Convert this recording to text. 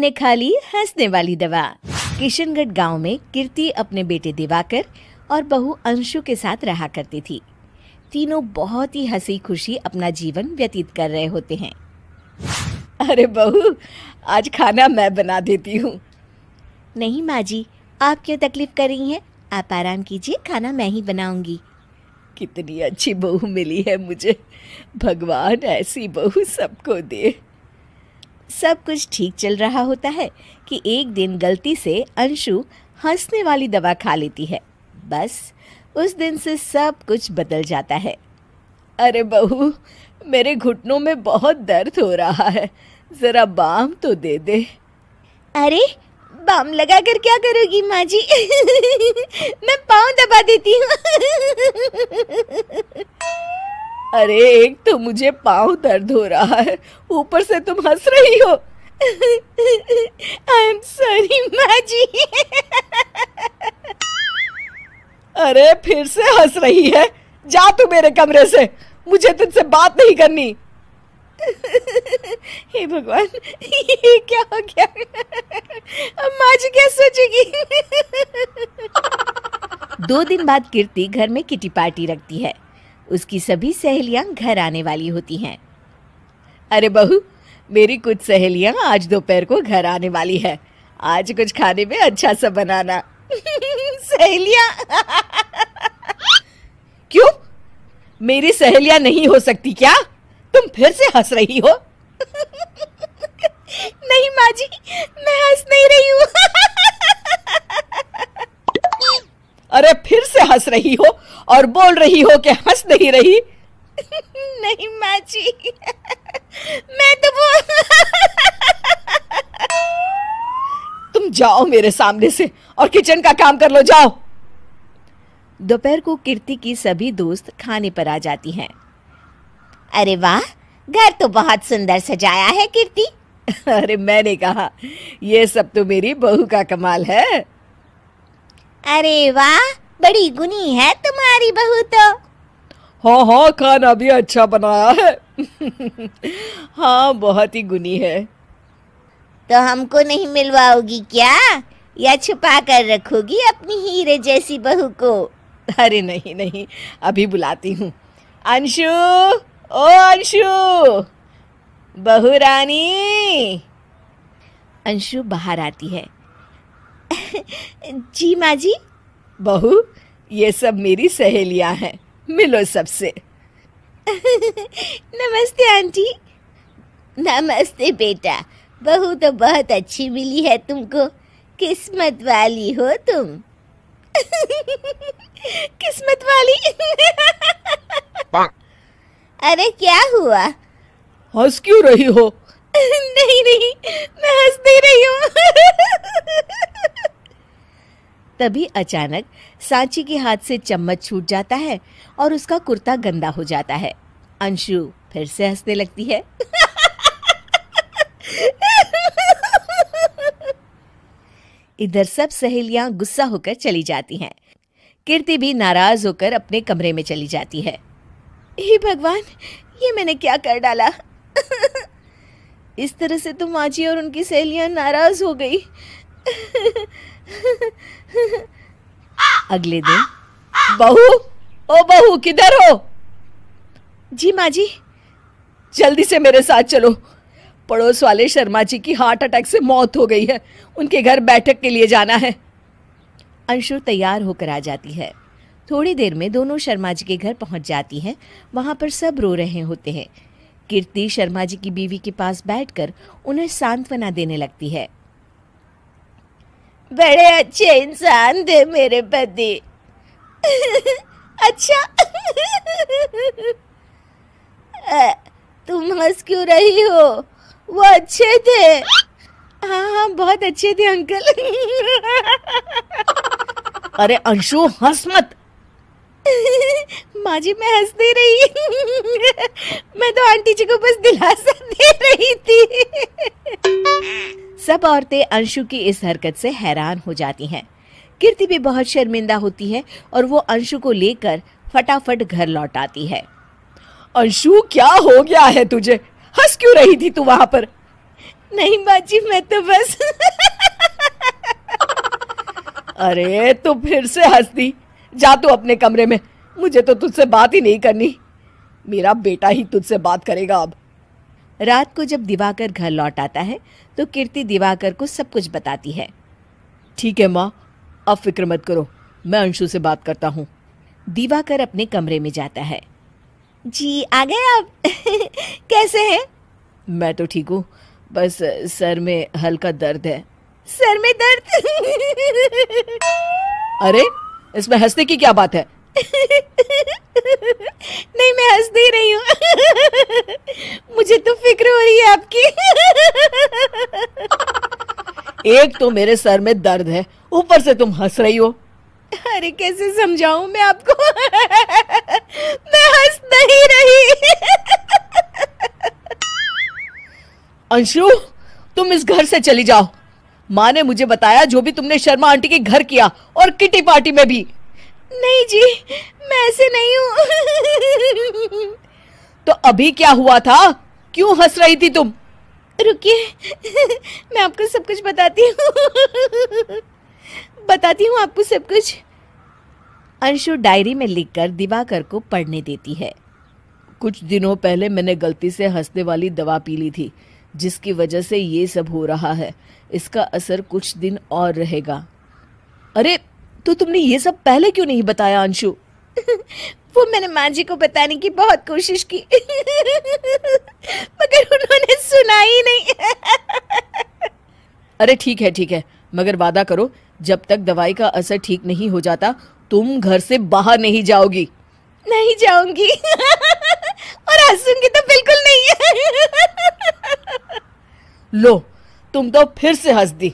ने खा ली हंसने वाली दवा। किशनगढ़ गांव में कीर्ति अपने बेटे दिवाकर और बहू अंशु के साथ रहा करती थी। तीनों बहुत ही हंसी खुशी अपना जीवन व्यतीत कर रहे होते हैं। अरे बहू, आज खाना मैं बना देती हूँ। नहीं माँ जी, आप क्यों तकलीफ कर रही हैं? आप आराम कीजिए, खाना मैं ही बनाऊंगी। कितनी अच्छी बहू मिली है मुझे, भगवान ऐसी बहू सबको दे। सब कुछ ठीक चल रहा होता है कि एक दिन गलती से अंशु हंसने वाली दवा खा लेती है। बस उस दिन से सब कुछ बदल जाता है। अरे बहू, मेरे घुटनों में बहुत दर्द हो रहा है, जरा बाम तो दे दे। अरे बाम लगा कर क्या करोगी माँ जी? मैं पाँव दबा देती हूँ। अरे एक तो मुझे पाँव दर्द हो रहा है, ऊपर से तुम हंस रही हो। आई एम सॉरी माँ जी। अरे फिर से हंस रही है, जा तू मेरे कमरे से, मुझे तुझसे बात नहीं करनी। हे भगवान, ये क्या हो गया? अब माँ जी क्या सोचेगी? 2 दिन बाद कीर्ति घर में किटी पार्टी रखती है। उसकी सभी सहेलियां घर आने वाली होती हैं। अरे बहू, मेरी कुछ सहेलियां आज दोपहर को घर आने वाली है। आज कुछ खाने में अच्छा सा बनाना। सहेलियां? क्यों, मेरी सहेलियां नहीं हो सकती क्या? तुम फिर से हंस रही हो? नहीं माँ जी, मैं हंस नहीं रही हूँ। अरे फिर से हंस रही हो और बोल रही हो कि हंस नहीं रही। नहीं माँ जी, मैं तो तुम जाओ मेरे सामने से और किचन का काम कर लो, जाओ। दोपहर को कीर्ति की सभी दोस्त खाने पर आ जाती हैं। अरे वाह, घर तो बहुत सुंदर सजाया है कीर्ति। अरे मैंने कहा, ये सब तो मेरी बहू का कमाल है। अरे वाह, बड़ी गुनी है तुम्हारी बहू तो। हाँ हाँ, खाना भी अच्छा बनाया है। हाँ, बहुत ही गुनी है। तो हमको नहीं मिलवाओगी क्या, या छुपा कर रखोगी अपनी हीरे जैसी बहू को? अरे नहीं नहीं, अभी बुलाती हूँ। अंशु, ओ अंशु, बहू रानी। अंशु बाहर आती है। जी माँ जी। बहू, ये सब मेरी सहेलियां हैं, मिलो सबसे। नमस्ते आंटी। नमस्ते बेटा, बहू तो बहुत अच्छी मिली है तुमको, किस्मत वाली हो तुम। किस्मत वाली? अरे क्या हुआ? हंस क्यों रही हो? नहीं नहीं, मैं हंस नहीं रही हूँ। तभी अचानक सांची के हाथ से चम्मच छूट जाता है और उसका कुर्ता गंदा हो जाता है। अंशु फिर से हंसने लगती है। इधर सब सहेलियां गुस्सा होकर चली जाती हैं। कीर्ति भी नाराज होकर अपने कमरे में चली जाती है। हे भगवान, ये मैंने क्या कर डाला? इस तरह से तो माँ जी और उनकी सहेलियां नाराज हो गई। अगले दिन, बहू, ओ बहू, किधर हो? जी माँ जी। जल्दी से मेरे साथ चलो, पड़ोस वाले शर्मा जी की हार्ट अटैक से मौत हो गई है, उनके घर बैठक के लिए जाना है। अंशु तैयार होकर आ जाती है। थोड़ी देर में दोनों शर्मा जी के घर पहुंच जाती हैं। वहां पर सब रो रहे होते हैं। कीर्ति शर्मा जी की बीवी के पास बैठकर उन्हें सांत्वना देने लगती है। बड़े अच्छे इंसान थे मेरे पति। अच्छा। तुम हंस क्यों रही हो? वो अच्छे थे। हाँ हाँ, बहुत अच्छे थे अंकल। अरे अंशु, हंस मत। माँ जी, मैं हंस नहीं रही। मैं तो आंटी जी को बस दिलासा दे रही थी। सब औरतें अंशु की इस हरकत से हैरान हो जाती हैं। कीर्ति भी बहुत शर्मिंदा होती है और वो अंशु को लेकर फटाफट घर लौट आती है। अंशु, क्या हो गया है तुझे? हंस क्यों रही थी तू वहां पर? नहीं बाजी, मैं तो बस अरे तू फिर से हंस दी। जा तू अपने कमरे में, मुझे तो तुझसे बात ही नहीं करनी। मेरा बेटा ही तुझसे बात करेगा अब। रात को जब दिवाकर घर लौट आता है तो कीर्ति दिवाकर को सब कुछ बताती है। ठीक है माँ, अब फिक्र मत करो, मैं अंशु से बात करता हूँ। दिवाकर अपने कमरे में जाता है। जी आ गए आप? कैसे हैं? मैं तो ठीक हूँ, बस सर में हल्का दर्द है। सर में दर्द? अरे इसमें हंसने की क्या बात है? नहीं, मैं हंस नहीं रही हूँ। मुझे तो फिक्र हो रही है आपकी। एक तो मेरे सर में दर्द है, ऊपर से तुम हंस रही हो। अरे कैसे समझाऊं मैं आपको? मैं हंस नहीं रही। अंशु, तुम इस घर से चली जाओ। माँ ने मुझे बताया जो भी तुमने शर्मा आंटी के घर किया, और किटी पार्टी में भी। नहीं जी, मैं ऐसे नहीं हूँ। तो अभी क्या हुआ था? क्यों हंस रही थी तुम? रुकिए, मैं आपको सब कुछ बताती हूँ आपको सब कुछ। अंशु डायरी में लिखकर दिवाकर को पढ़ने देती है। कुछ दिनों पहले मैंने गलती से हंसने वाली दवा पी ली थी, जिसकी वजह से ये सब हो रहा है। इसका असर कुछ दिन और रहेगा। अरे तो तुमने ये सब पहले क्यों नहीं बताया अंशु? वो मैंने माँ जी को बताने की बहुत कोशिश की, मगर उन्होंने सुना ही नहीं। अरे ठीक है, मगर वादा करो जब तक दवाई का असर ठीक नहीं हो जाता तुम घर से बाहर नहीं जाओगी। नहीं जाऊंगी, और हंसूंगी तो बिल्कुल नहीं। लो, तुम तो फिर से हंस दी।